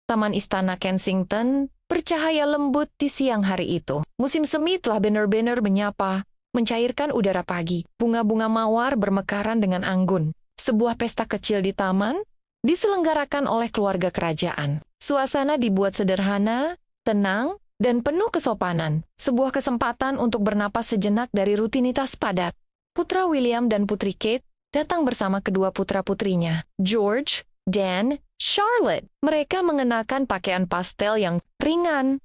Taman Istana Kensington bercahaya lembut di siang hari itu. Musim semi telah benar-benar menyapa, mencairkan udara pagi. Bunga-bunga mawar bermekaran dengan anggun. Sebuah pesta kecil di taman diselenggarakan oleh keluarga kerajaan. Suasana dibuat sederhana, tenang, dan penuh kesopanan. Sebuah kesempatan untuk bernapas sejenak dari rutinitas padat. Putra William dan Putri Kate datang bersama kedua putra-putrinya, George, Dan, Charlotte. Mereka mengenakan pakaian pastel yang ringan,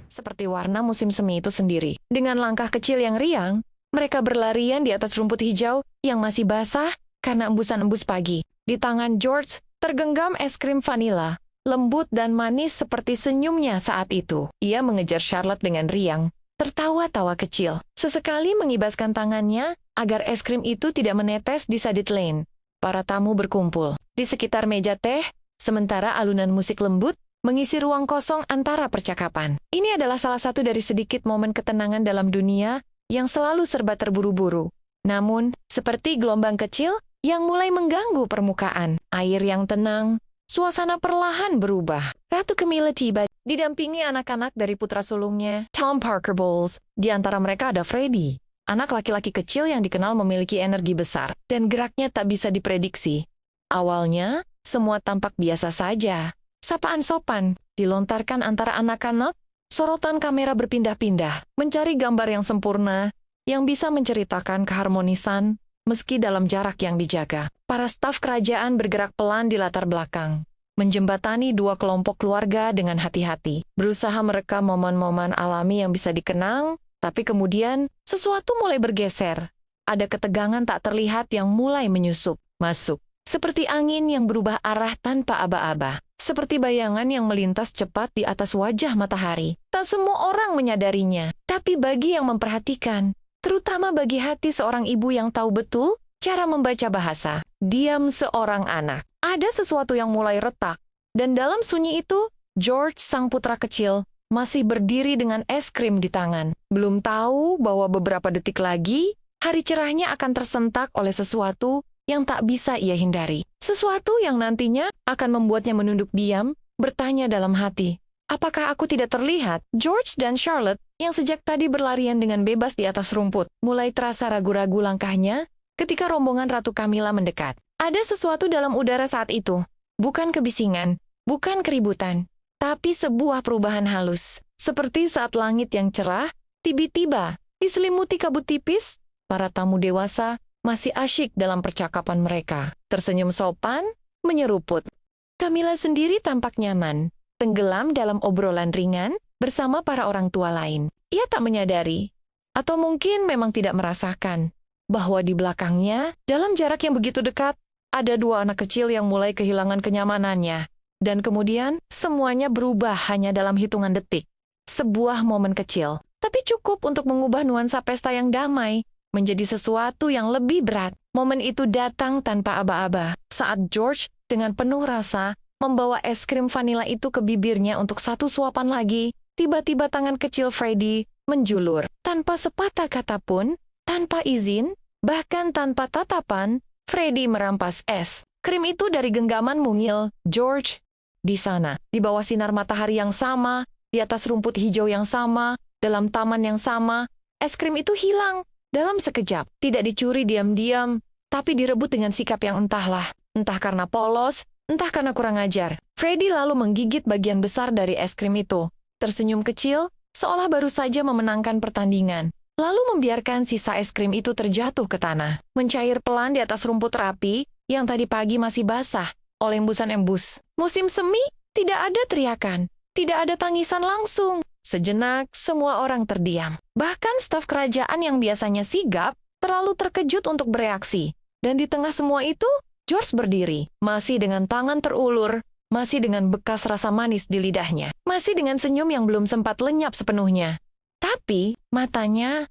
seperti warna musim semi itu sendiri. Dengan langkah kecil yang riang, mereka berlarian di atas rumput hijau yang masih basah karena embusan-embus pagi. Di tangan George tergenggam es krim vanila, lembut dan manis seperti senyumnya saat itu. Ia mengejar Charlotte dengan riang, tertawa-tawa kecil. Sesekali mengibaskan tangannya agar es krim itu tidak menetes di Sadit Lane. Para tamu berkumpul di sekitar meja teh, sementara alunan musik lembut mengisi ruang kosong antara percakapan. Ini adalah salah satu dari sedikit momen ketenangan dalam dunia yang selalu serba terburu-buru. Namun, seperti gelombang kecil yang mulai mengganggu permukaan, air yang tenang, suasana perlahan berubah. Ratu Camilla tiba, didampingi anak-anak dari putra sulungnya, Tom Parker Bowles. Di antara mereka ada Freddie, anak laki-laki kecil yang dikenal memiliki energi besar, dan geraknya tak bisa diprediksi. Awalnya, semua tampak biasa saja. Sapaan sopan dilontarkan antara anak-anak, sorotan kamera berpindah-pindah, mencari gambar yang sempurna, yang bisa menceritakan keharmonisan, meski dalam jarak yang dijaga. Para staf kerajaan bergerak pelan di latar belakang, menjembatani dua kelompok keluarga dengan hati-hati, berusaha merekam momen-momen alami yang bisa dikenang, tapi kemudian sesuatu mulai bergeser. Ada ketegangan tak terlihat yang mulai menyusup, masuk, seperti angin yang berubah arah tanpa aba-aba. Seperti bayangan yang melintas cepat di atas wajah matahari. Tak semua orang menyadarinya, tapi bagi yang memperhatikan, terutama bagi hati seorang ibu yang tahu betul cara membaca bahasa, diam seorang anak. Ada sesuatu yang mulai retak, dan dalam sunyi itu, George, sang putra kecil, masih berdiri dengan es krim di tangan. Belum tahu bahwa beberapa detik lagi, hari cerahnya akan tersentak oleh sesuatu yang tak bisa ia hindari. Sesuatu yang nantinya akan membuatnya menunduk diam, bertanya dalam hati, apakah aku tidak terlihat? George dan Charlotte, yang sejak tadi berlarian dengan bebas di atas rumput, mulai terasa ragu-ragu langkahnya ketika rombongan Ratu Camilla mendekat. Ada sesuatu dalam udara saat itu, bukan kebisingan, bukan keributan, tapi sebuah perubahan halus. Seperti saat langit yang cerah, tiba-tiba diselimuti kabut tipis, para tamu dewasa masih asyik dalam percakapan mereka. Tersenyum sopan, menyeruput. Camilla sendiri tampak nyaman, tenggelam dalam obrolan ringan bersama para orang tua lain. Ia tak menyadari, atau mungkin memang tidak merasakan, bahwa di belakangnya, dalam jarak yang begitu dekat, ada dua anak kecil yang mulai kehilangan kenyamanannya. Dan kemudian, semuanya berubah hanya dalam hitungan detik. Sebuah momen kecil, tapi cukup untuk mengubah nuansa pesta yang damai menjadi sesuatu yang lebih berat. Momen itu datang tanpa aba-aba, saat George dengan penuh rasa membawa es krim vanila itu ke bibirnya untuk satu suapan lagi. Tiba-tiba tangan kecil Freddie menjulur. Tanpa sepatah kata pun, tanpa izin, bahkan tanpa tatapan, Freddie merampas es krim itu dari genggaman mungil George. Di sana, di bawah sinar matahari yang sama, di atas rumput hijau yang sama, dalam taman yang sama, es krim itu hilang. Dalam sekejap, tidak dicuri diam-diam, tapi direbut dengan sikap yang entahlah. Entah karena polos, entah karena kurang ajar. Freddie lalu menggigit bagian besar dari es krim itu. Tersenyum kecil, seolah baru saja memenangkan pertandingan. Lalu membiarkan sisa es krim itu terjatuh ke tanah. Mencair pelan di atas rumput rapi, yang tadi pagi masih basah oleh embusan-embus. Musim semi, tidak ada teriakan, tidak ada tangisan langsung. Sejenak, semua orang terdiam. Bahkan staf kerajaan yang biasanya sigap, terlalu terkejut untuk bereaksi. Dan di tengah semua itu, George berdiri, masih dengan tangan terulur, masih dengan bekas rasa manis di lidahnya, masih dengan senyum yang belum sempat lenyap sepenuhnya. Tapi, matanya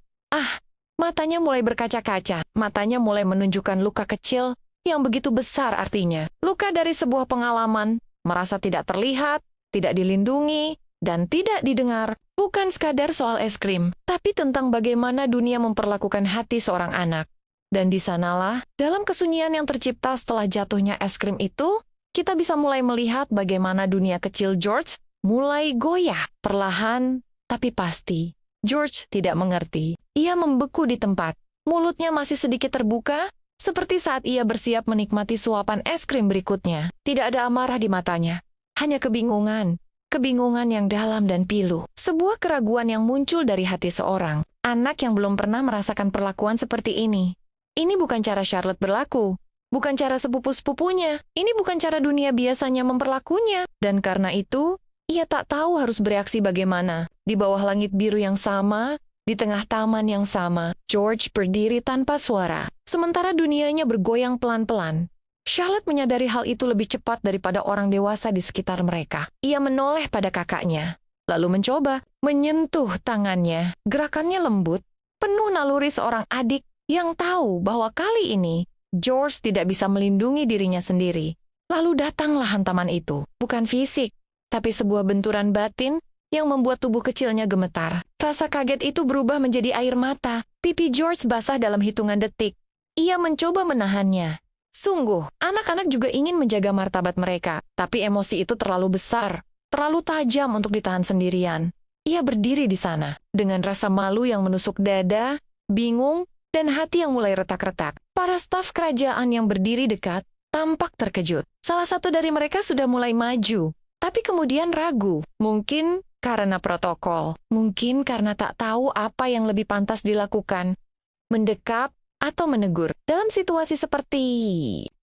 mulai berkaca-kaca. Matanya mulai menunjukkan luka kecil yang begitu besar artinya. Luka dari sebuah pengalaman, merasa tidak terlihat, tidak dilindungi, dan tidak didengar. Bukan sekadar soal es krim, tapi tentang bagaimana dunia memperlakukan hati seorang anak. Dan di sanalah, dalam kesunyian yang tercipta setelah jatuhnya es krim itu, kita bisa mulai melihat bagaimana dunia kecil George mulai goyah. Perlahan, tapi pasti. George tidak mengerti. Ia membeku di tempat. Mulutnya masih sedikit terbuka, seperti saat ia bersiap menikmati suapan es krim berikutnya. Tidak ada amarah di matanya. Hanya kebingungan. Kebingungan yang dalam dan pilu. Sebuah keraguan yang muncul dari hati seorang anak yang belum pernah merasakan perlakuan seperti ini. Ini bukan cara Charlotte berlaku. Bukan cara sepupu-sepupunya. Ini bukan cara dunia biasanya memperlakunya. Dan karena itu, ia tak tahu harus bereaksi bagaimana. Di bawah langit biru yang sama, di tengah taman yang sama, George berdiri tanpa suara. Sementara dunianya bergoyang pelan-pelan. Charlotte menyadari hal itu lebih cepat daripada orang dewasa di sekitar mereka. Ia menoleh pada kakaknya, lalu mencoba menyentuh tangannya. Gerakannya lembut, penuh naluri seorang adik yang tahu bahwa kali ini George tidak bisa melindungi dirinya sendiri. Lalu datanglah hantaman itu. Bukan fisik, tapi sebuah benturan batin yang membuat tubuh kecilnya gemetar. Rasa kaget itu berubah menjadi air mata. Pipi George basah dalam hitungan detik. Ia mencoba menahannya. Sungguh, anak-anak juga ingin menjaga martabat mereka, tapi emosi itu terlalu besar, terlalu tajam untuk ditahan sendirian. Ia berdiri di sana, dengan rasa malu yang menusuk dada, bingung, dan hati yang mulai retak-retak. Para staf kerajaan yang berdiri dekat tampak terkejut. Salah satu dari mereka sudah mulai maju, tapi kemudian ragu. Mungkin karena protokol, mungkin karena tak tahu apa yang lebih pantas dilakukan. Mendekap atau menegur. Dalam situasi seperti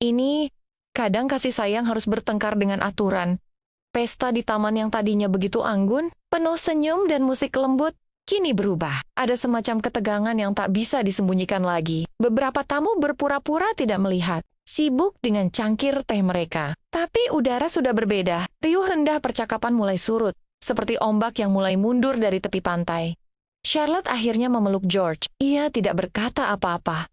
ini, kadang kasih sayang harus bertengkar dengan aturan. Pesta di taman yang tadinya begitu anggun, penuh senyum dan musik lembut, kini berubah. Ada semacam ketegangan yang tak bisa disembunyikan lagi. Beberapa tamu berpura-pura tidak melihat, sibuk dengan cangkir teh mereka. Tapi udara sudah berbeda. Riuh rendah percakapan mulai surut, seperti ombak yang mulai mundur dari tepi pantai. Charlotte akhirnya memeluk George. Ia tidak berkata apa-apa.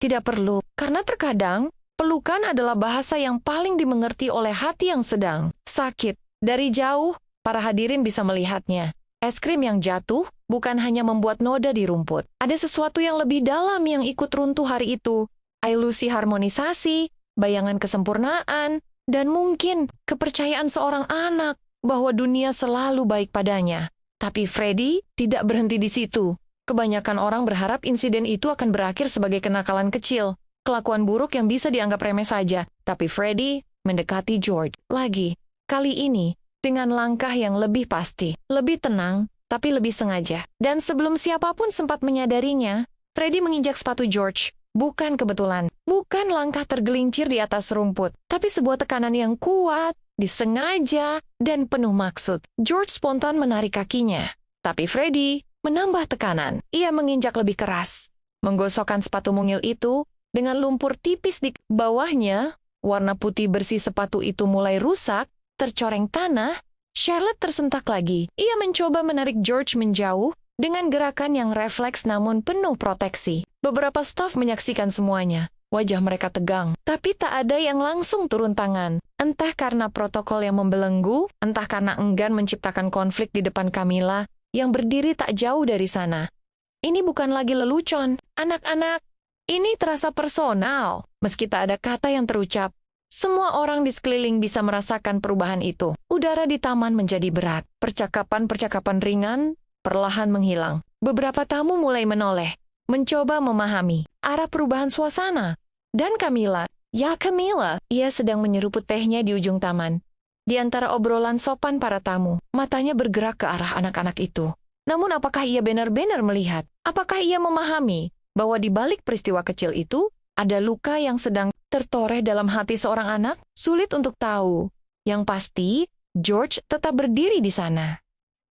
Tidak perlu, karena terkadang pelukan adalah bahasa yang paling dimengerti oleh hati yang sedang sakit. Dari jauh, para hadirin bisa melihatnya. Es krim yang jatuh bukan hanya membuat noda di rumput. Ada sesuatu yang lebih dalam yang ikut runtuh hari itu. Ilusi harmonisasi, bayangan kesempurnaan, dan mungkin kepercayaan seorang anak bahwa dunia selalu baik padanya. Tapi Freddie tidak berhenti di situ. Kebanyakan orang berharap insiden itu akan berakhir sebagai kenakalan kecil, kelakuan buruk yang bisa dianggap remeh saja. Tapi Freddie mendekati George lagi. Kali ini, dengan langkah yang lebih pasti, lebih tenang, tapi lebih sengaja. Dan sebelum siapapun sempat menyadarinya, Freddie menginjak sepatu George. Bukan kebetulan, bukan langkah tergelincir di atas rumput, tapi sebuah tekanan yang kuat, disengaja, dan penuh maksud. George spontan menarik kakinya, tapi Freddie menambah tekanan. Ia menginjak lebih keras, menggosokkan sepatu mungil itu dengan lumpur tipis di bawahnya. Warna putih bersih sepatu itu mulai rusak, tercoreng tanah. Charlotte tersentak lagi. Ia mencoba menarik George menjauh dengan gerakan yang refleks namun penuh proteksi. Beberapa staf menyaksikan semuanya. Wajah mereka tegang, tapi tak ada yang langsung turun tangan. Entah karena protokol yang membelenggu, entah karena enggan menciptakan konflik di depan Camilla yang berdiri tak jauh dari sana. Ini bukan lagi lelucon, anak-anak. Ini terasa personal. Meski tak ada kata yang terucap, semua orang di sekeliling bisa merasakan perubahan itu. Udara di taman menjadi berat. Percakapan-percakapan ringan perlahan menghilang. Beberapa tamu mulai menoleh, mencoba memahami arah perubahan suasana. Dan Camilla, ia sedang menyeruput tehnya di ujung taman. Di antara obrolan sopan para tamu, matanya bergerak ke arah anak-anak itu. Namun apakah ia benar-benar melihat? Apakah ia memahami bahwa di balik peristiwa kecil itu, ada luka yang sedang tertoreh dalam hati seorang anak? Sulit untuk tahu. Yang pasti, George tetap berdiri di sana.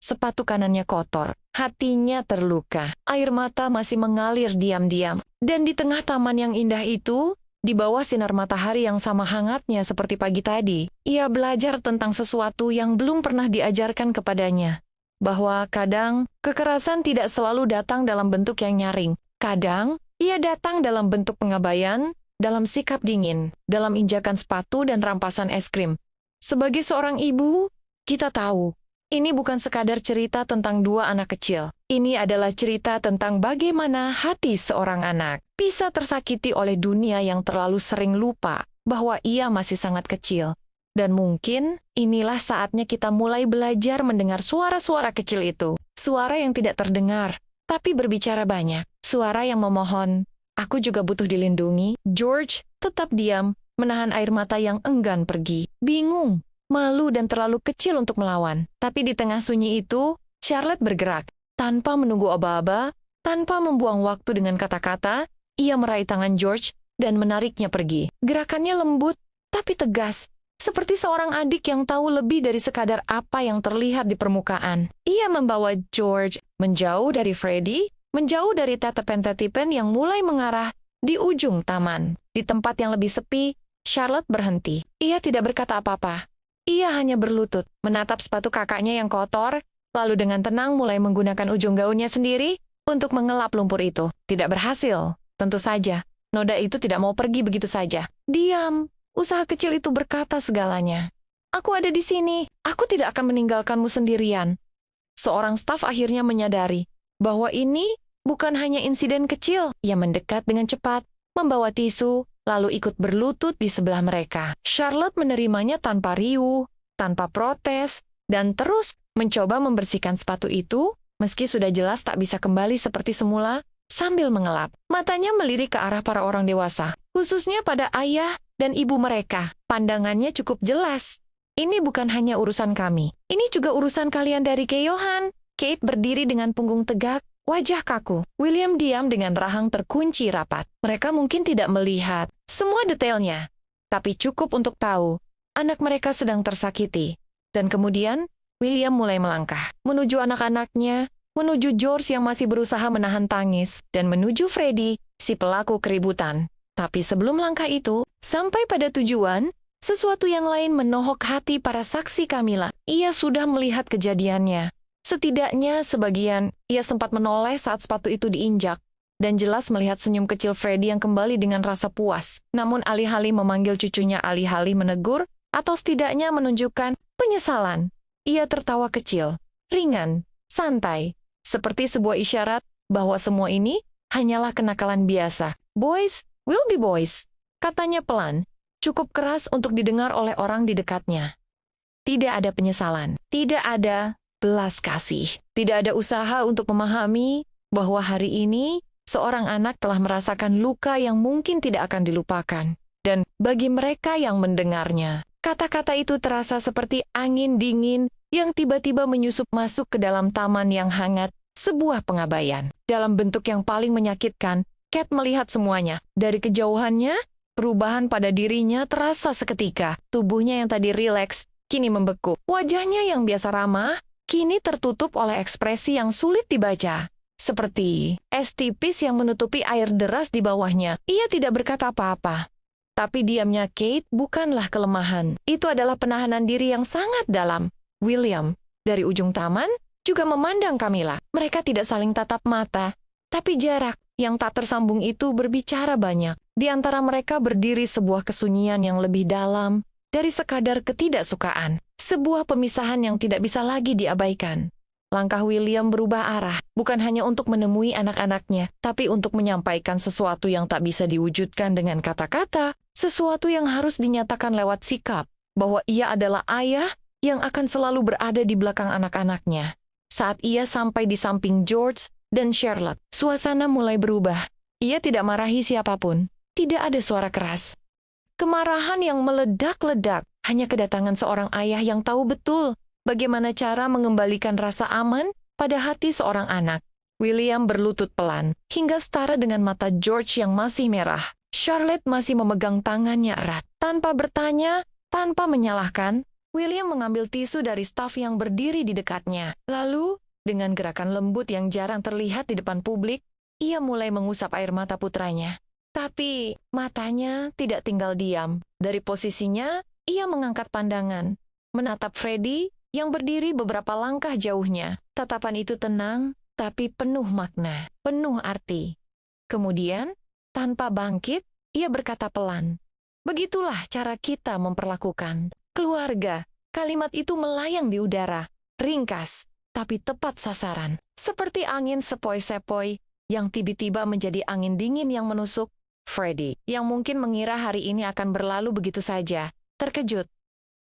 Sepatu kanannya kotor, hatinya terluka, air mata masih mengalir diam-diam. Dan di tengah taman yang indah itu, di bawah sinar matahari yang sama hangatnya seperti pagi tadi, ia belajar tentang sesuatu yang belum pernah diajarkan kepadanya. Bahwa kadang, kekerasan tidak selalu datang dalam bentuk yang nyaring. Kadang, ia datang dalam bentuk pengabaian, dalam sikap dingin, dalam injakan sepatu dan rampasan es krim. Sebagai seorang ibu, kita tahu, ini bukan sekadar cerita tentang dua anak kecil. Ini adalah cerita tentang bagaimana hati seorang anak bisa tersakiti oleh dunia yang terlalu sering lupa bahwa ia masih sangat kecil. Dan mungkin inilah saatnya kita mulai belajar mendengar suara-suara kecil itu. Suara yang tidak terdengar, tapi berbicara banyak. Suara yang memohon, aku juga butuh dilindungi. George tetap diam, menahan air mata yang enggan pergi. Bingung, malu dan terlalu kecil untuk melawan. Tapi di tengah sunyi itu, Charlotte bergerak. Tanpa menunggu aba-aba, tanpa membuang waktu dengan kata-kata, ia meraih tangan George dan menariknya pergi. Gerakannya lembut, tapi tegas. Seperti seorang adik yang tahu lebih dari sekadar apa yang terlihat di permukaan. Ia membawa George menjauh dari Freddie, menjauh dari tetepan-tetipan yang mulai mengarah di ujung taman. Di tempat yang lebih sepi, Charlotte berhenti. Ia tidak berkata apa-apa. Ia hanya berlutut, menatap sepatu kakaknya yang kotor, lalu dengan tenang mulai menggunakan ujung gaunnya sendiri untuk mengelap lumpur itu. Tidak berhasil, tentu saja. Noda itu tidak mau pergi begitu saja. Diam. Usaha kecil itu berkata segalanya. Aku ada di sini. Aku tidak akan meninggalkanmu sendirian. Seorang staf akhirnya menyadari bahwa ini bukan hanya insiden kecil. Ia mendekat dengan cepat, membawa tisu, lalu ikut berlutut di sebelah mereka. Charlotte menerimanya tanpa riuh, tanpa protes, dan terus mencoba membersihkan sepatu itu, meski sudah jelas tak bisa kembali seperti semula, sambil mengelap. Matanya melirik ke arah para orang dewasa, khususnya pada ayah dan ibu mereka. Pandangannya cukup jelas. Ini bukan hanya urusan kami. Ini juga urusan kalian dari Keyohan. Kate berdiri dengan punggung tegak, wajah kaku. William diam dengan rahang terkunci rapat. Mereka mungkin tidak melihat semua detailnya, tapi cukup untuk tahu anak mereka sedang tersakiti. Dan kemudian, William mulai melangkah menuju anak-anaknya, menuju George yang masih berusaha menahan tangis, dan menuju Freddie, si pelaku keributan. Tapi sebelum langkah itu, sampai pada tujuan, sesuatu yang lain menohok hati para saksi Camilla. Ia sudah melihat kejadiannya. Setidaknya sebagian, ia sempat menoleh saat sepatu itu diinjak, dan jelas melihat senyum kecil Freddie yang kembali dengan rasa puas. Namun alih-alih memanggil cucunya, alih-alih menegur, atau setidaknya menunjukkan penyesalan, ia tertawa kecil, ringan, santai, seperti sebuah isyarat bahwa semua ini hanyalah kenakalan biasa. Boys will be boys, katanya pelan, cukup keras untuk didengar oleh orang di dekatnya. Tidak ada penyesalan, tidak ada belas kasih, tidak ada usaha untuk memahami bahwa hari ini seorang anak telah merasakan luka yang mungkin tidak akan dilupakan. Dan bagi mereka yang mendengarnya, kata-kata itu terasa seperti angin dingin yang tiba-tiba menyusup masuk ke dalam taman yang hangat, sebuah pengabaian. Dalam bentuk yang paling menyakitkan, Kate melihat semuanya. Dari kejauhannya, perubahan pada dirinya terasa seketika. Tubuhnya yang tadi rileks, kini membeku. Wajahnya yang biasa ramah, kini tertutup oleh ekspresi yang sulit dibaca. Seperti es tipis yang menutupi air deras di bawahnya. Ia tidak berkata apa-apa. Tapi diamnya Kate bukanlah kelemahan. Itu adalah penahanan diri yang sangat dalam. William, dari ujung taman, juga memandang Camilla. Mereka tidak saling tatap mata, tapi jarak yang tak tersambung itu berbicara banyak. Di antara mereka berdiri sebuah kesunyian yang lebih dalam dari sekadar ketidaksukaan. Sebuah pemisahan yang tidak bisa lagi diabaikan. Langkah William berubah arah, bukan hanya untuk menemui anak-anaknya, tapi untuk menyampaikan sesuatu yang tak bisa diwujudkan dengan kata-kata, sesuatu yang harus dinyatakan lewat sikap, bahwa ia adalah ayah yang akan selalu berada di belakang anak-anaknya. Saat ia sampai di samping George dan Charlotte, suasana mulai berubah. Ia tidak marahi siapapun, tidak ada suara keras. Kemarahan yang meledak-ledak, hanya kedatangan seorang ayah yang tahu betul bagaimana cara mengembalikan rasa aman pada hati seorang anak. William berlutut pelan, hingga setara dengan mata George yang masih merah. Charlotte masih memegang tangannya erat. Tanpa bertanya, tanpa menyalahkan, William mengambil tisu dari staf yang berdiri di dekatnya. Lalu, dengan gerakan lembut yang jarang terlihat di depan publik, ia mulai mengusap air mata putranya. Tapi, matanya tidak tinggal diam. Dari posisinya, ia mengangkat pandangan, menatap Freddie yang berdiri beberapa langkah jauhnya. Tatapan itu tenang, tapi penuh makna, penuh arti. Kemudian, tanpa bangkit, ia berkata pelan, "Begitulah cara kita memperlakukan keluarga." Kalimat itu melayang di udara, ringkas, tapi tepat sasaran. Seperti angin sepoi-sepoi yang tiba-tiba menjadi angin dingin yang menusuk. Freddie, yang mungkin mengira hari ini akan berlalu begitu saja, terkejut.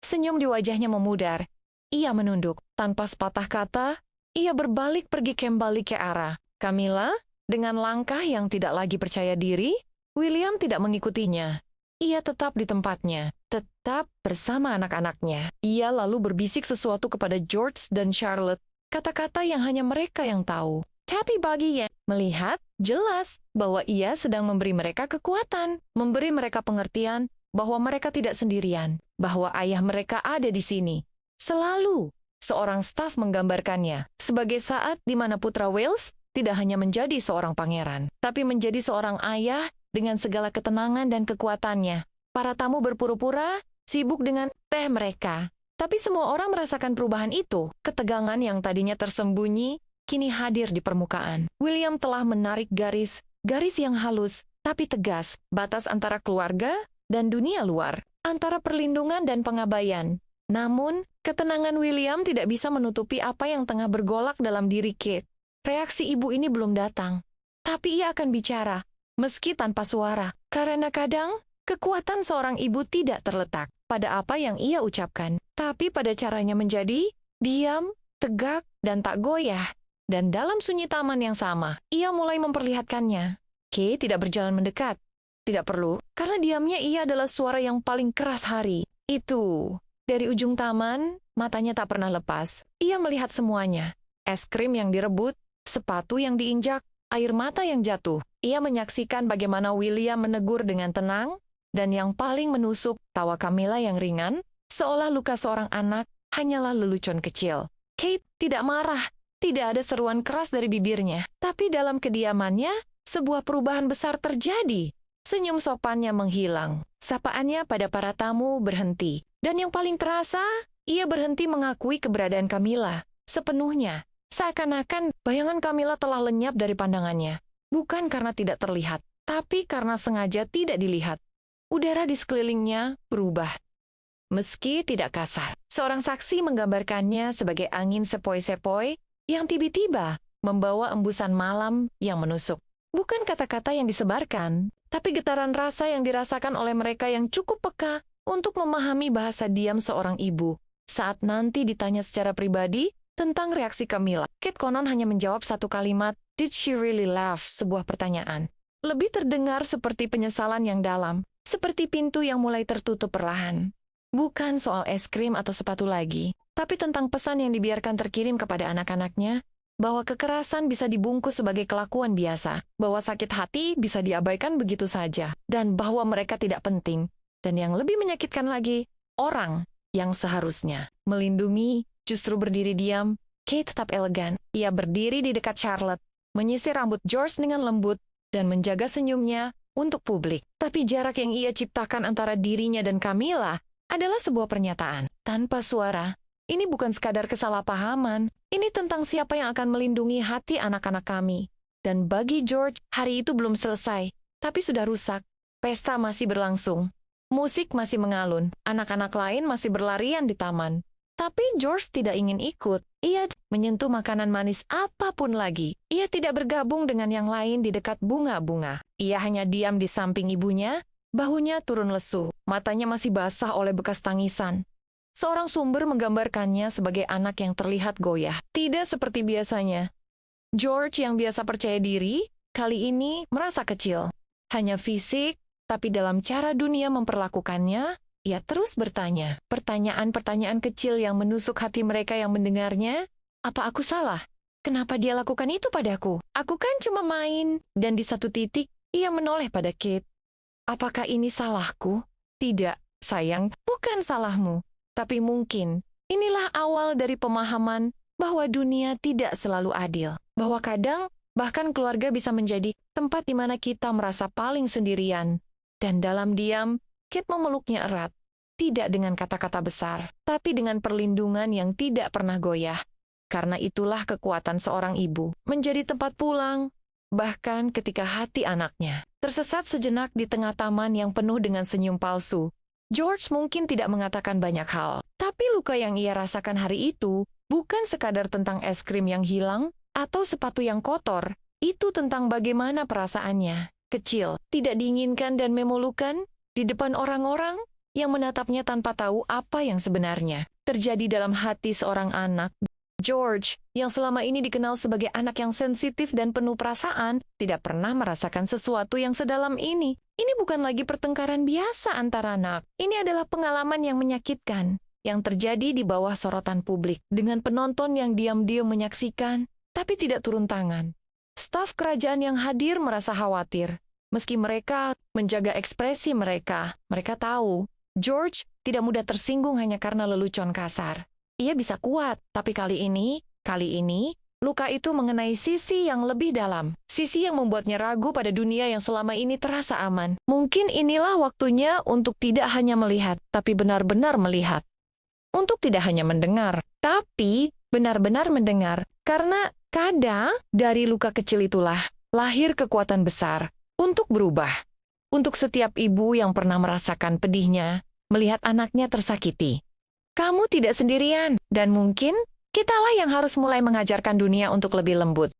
Senyum di wajahnya memudar. Ia menunduk. Tanpa sepatah kata, ia berbalik pergi kembali ke arah Camilla. Dengan langkah yang tidak lagi percaya diri, William tidak mengikutinya. Ia tetap di tempatnya, tetap bersama anak-anaknya. Ia lalu berbisik sesuatu kepada George dan Charlotte, kata-kata yang hanya mereka yang tahu. Tapi baginya, melihat jelas bahwa ia sedang memberi mereka kekuatan, memberi mereka pengertian bahwa mereka tidak sendirian, bahwa ayah mereka ada di sini. Selalu, seorang staf menggambarkannya sebagai saat di mana putra Wales tidak hanya menjadi seorang pangeran, tapi menjadi seorang ayah dengan segala ketenangan dan kekuatannya. Para tamu berpura-pura sibuk dengan teh mereka. Tapi semua orang merasakan perubahan itu. Ketegangan yang tadinya tersembunyi kini hadir di permukaan. William telah menarik garis yang halus tapi tegas, batas antara keluarga dan dunia luar, antara perlindungan dan pengabaian. Namun, ketenangan William tidak bisa menutupi apa yang tengah bergolak dalam diri Kate. Reaksi ibu ini belum datang, tapi ia akan bicara, meski tanpa suara, karena kadang kekuatan seorang ibu tidak terletak pada apa yang ia ucapkan, tapi pada caranya menjadi diam, tegak, dan tak goyah. Dan dalam sunyi taman yang sama, ia mulai memperlihatkannya. Kate tidak berjalan mendekat. Tidak perlu, karena diamnya ia adalah suara yang paling keras hari. Itu. Dari ujung taman, matanya tak pernah lepas. Ia melihat semuanya. Es krim yang direbut, sepatu yang diinjak, air mata yang jatuh. Ia menyaksikan bagaimana William menegur dengan tenang, dan yang paling menusuk, tawa Camilla yang ringan, seolah luka seorang anak hanyalah lelucon kecil. Kate tidak marah. Tidak ada seruan keras dari bibirnya, tapi dalam kediamannya, sebuah perubahan besar terjadi. Senyum sopannya menghilang, sapaannya pada para tamu berhenti. Dan yang paling terasa, ia berhenti mengakui keberadaan Camilla sepenuhnya. Seakan-akan bayangan Camilla telah lenyap dari pandangannya. Bukan karena tidak terlihat, tapi karena sengaja tidak dilihat. Udara di sekelilingnya berubah. Meski tidak kasar, seorang saksi menggambarkannya sebagai angin sepoi-sepoi yang tiba-tiba membawa embusan malam yang menusuk. Bukan kata-kata yang disebarkan, tapi getaran rasa yang dirasakan oleh mereka yang cukup peka untuk memahami bahasa diam seorang ibu. Saat nanti ditanya secara pribadi tentang reaksi Camilla, Kate konon hanya menjawab satu kalimat, "Did she really laugh?" Sebuah pertanyaan. Lebih terdengar seperti penyesalan yang dalam, seperti pintu yang mulai tertutup perlahan. Bukan soal es krim atau sepatu lagi, tapi tentang pesan yang dibiarkan terkirim kepada anak-anaknya, bahwa kekerasan bisa dibungkus sebagai kelakuan biasa, bahwa sakit hati bisa diabaikan begitu saja, dan bahwa mereka tidak penting. Dan yang lebih menyakitkan lagi, orang yang seharusnya melindungi justru berdiri diam. Kate tetap elegan. Ia berdiri di dekat Charlotte, menyisir rambut George dengan lembut, dan menjaga senyumnya untuk publik. Tapi jarak yang ia ciptakan antara dirinya dan Camilla adalah sebuah pernyataan tanpa suara. Ini bukan sekadar kesalahpahaman, ini tentang siapa yang akan melindungi hati anak-anak kami. Dan bagi George, hari itu belum selesai, tapi sudah rusak. Pesta masih berlangsung, musik masih mengalun, anak-anak lain masih berlarian di taman. Tapi George tidak ingin ikut. Ia menyentuh makanan manis apapun lagi. Ia tidak bergabung dengan yang lain di dekat bunga-bunga. Ia hanya diam di samping ibunya. Bahunya turun lesu, matanya masih basah oleh bekas tangisan. Seorang sumber menggambarkannya sebagai anak yang terlihat goyah. Tidak seperti biasanya. George yang biasa percaya diri, kali ini merasa kecil. Hanya fisik, tapi dalam cara dunia memperlakukannya, ia terus bertanya. Pertanyaan-pertanyaan kecil yang menusuk hati mereka yang mendengarnya. Apa aku salah? Kenapa dia lakukan itu padaku? Aku kan cuma main. Dan di satu titik, ia menoleh pada Kate. Apakah ini salahku? Tidak, sayang, bukan salahmu. Tapi mungkin, inilah awal dari pemahaman bahwa dunia tidak selalu adil. Bahwa kadang, bahkan keluarga bisa menjadi tempat di mana kita merasa paling sendirian. Dan dalam diam, Kate memeluknya erat. Tidak dengan kata-kata besar, tapi dengan perlindungan yang tidak pernah goyah. Karena itulah kekuatan seorang ibu. Menjadi tempat pulang, bahkan ketika hati anaknya tersesat sejenak di tengah taman yang penuh dengan senyum palsu. George mungkin tidak mengatakan banyak hal, tapi luka yang ia rasakan hari itu bukan sekadar tentang es krim yang hilang atau sepatu yang kotor. Itu tentang bagaimana perasaannya, kecil, tidak diinginkan dan memolukan, di depan orang-orang, yang menatapnya tanpa tahu apa yang sebenarnya terjadi dalam hati seorang anak. George, yang selama ini dikenal sebagai anak yang sensitif dan penuh perasaan, tidak pernah merasakan sesuatu yang sedalam ini. Ini bukan lagi pertengkaran biasa antara anak. Ini adalah pengalaman yang menyakitkan, yang terjadi di bawah sorotan publik, dengan penonton yang diam-diam menyaksikan, tapi tidak turun tangan. Staf kerajaan yang hadir merasa khawatir. Meski mereka menjaga ekspresi mereka tahu, George tidak mudah tersinggung hanya karena lelucon kasar. Ia bisa kuat, tapi kali ini, luka itu mengenai sisi yang lebih dalam. Sisi yang membuatnya ragu pada dunia yang selama ini terasa aman. Mungkin inilah waktunya untuk tidak hanya melihat, tapi benar-benar melihat. Untuk tidak hanya mendengar, tapi benar-benar mendengar. Karena kadang dari luka kecil itulah lahir kekuatan besar untuk berubah. Untuk setiap ibu yang pernah merasakan pedihnya, melihat anaknya tersakiti. Kamu tidak sendirian, dan mungkin kitalah yang harus mulai mengajarkan dunia untuk lebih lembut.